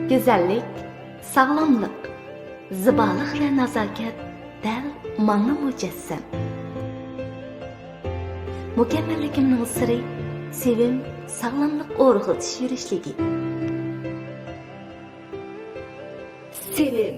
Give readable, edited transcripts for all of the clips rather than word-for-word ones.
Güzellik, sağlamlık, zıbalık ve nazaket del mağna mücessem. Mükemmellikimning siri sevim, sağlamlık o'rg'itish yurishligi. Sevim.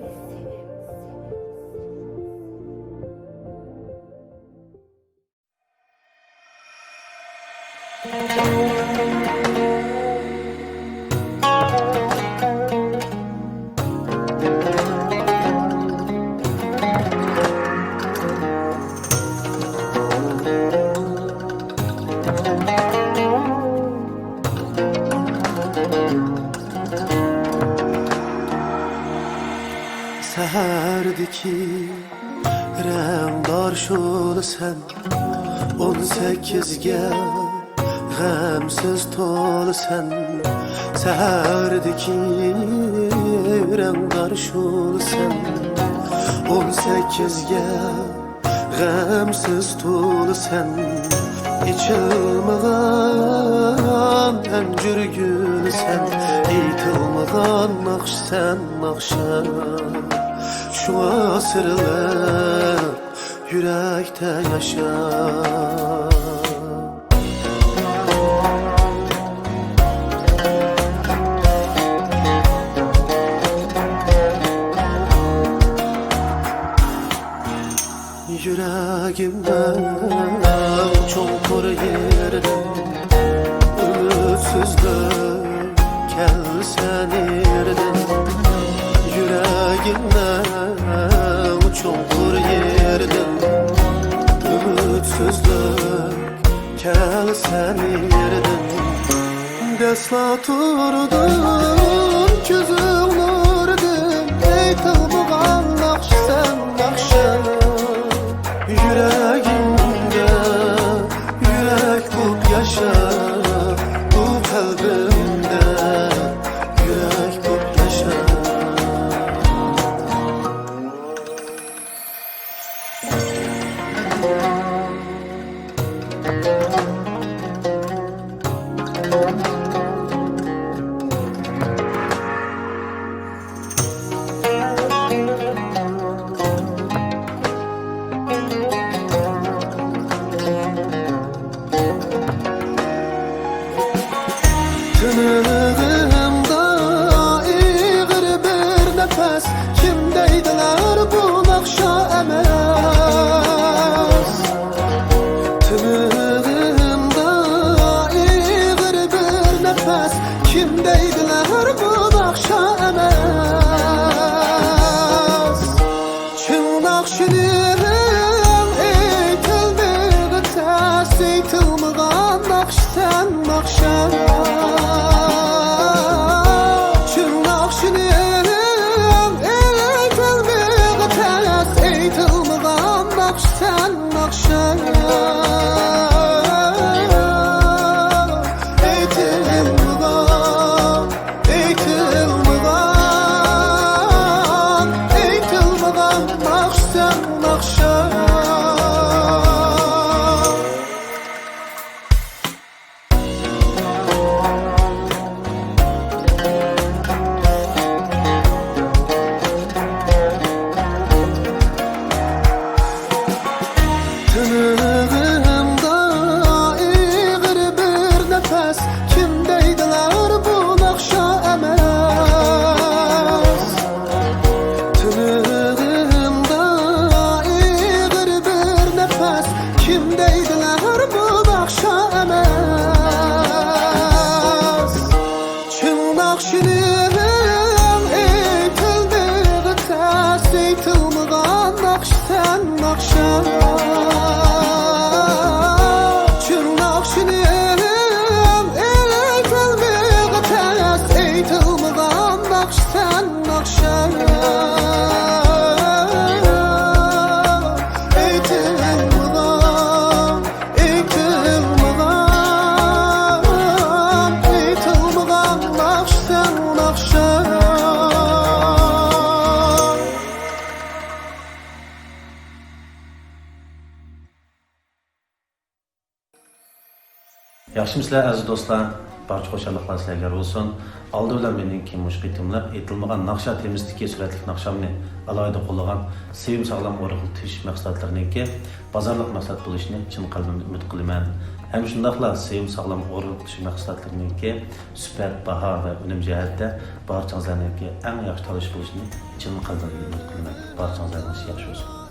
Səhərdiki rəmdar şolu sən 18'ge qəmsiz tolu sən Səhərdiki rəmdar şolu sən 18'ge qəmsiz tolu sən İçilməyən əncür gülü sən Eytilməyən naxş sən naxşa Şu asırlar yürekte yaşar Yüreğimden çukur yerden Ümitsizlik gelsen yerden Yüreğimden çukur yerden Ümitsizlik gelsen yerden Deslaturdum gözüm nurdum Eytilməyən naxş sen naxşa Yüreğimde yürek bulup yaşa Bu kalbimde yürek bulup yaşa Tınığımda iğir bir nefes Kimdeydiler bu nakşa emez Tınığımda iğir bir nefes Kimdeydiler bu nakşa emez Çın nakşilerim eytildiği ters Eytilməyən nakş sen nakşa Tınığımda iğir bir nefes Kimdeydiler bu nakşa emez Tınığımda iğir bir nefes Kimdeydiler bu nakşa emez Çın nakşilerim eytildiği ters Eytilməyən nakş sen nakşa Yaxşımısınızlar aziz dostlar? barcha xo'shalliklar sizlarga olsun. Aldı bilan meniki mush qitimlar aytilmagan naqsha temizligi suratlik naqshamni alayda qo'llagan sevim sog'lom o'rg'il tish mahsulotlariniki bozorlik mahsulot bo'lishini chin qalbimdan umid qilaman. Hem shundaqla sevim sog'lom o'rg'il tish mahsulotlariniki sifat, baho va unum jihatda barchangizlarniki eng yaxshi tanlash bo'lishini chin qalbimdan umid qilaman. Barchangizlarning yaxshi bo'lsin.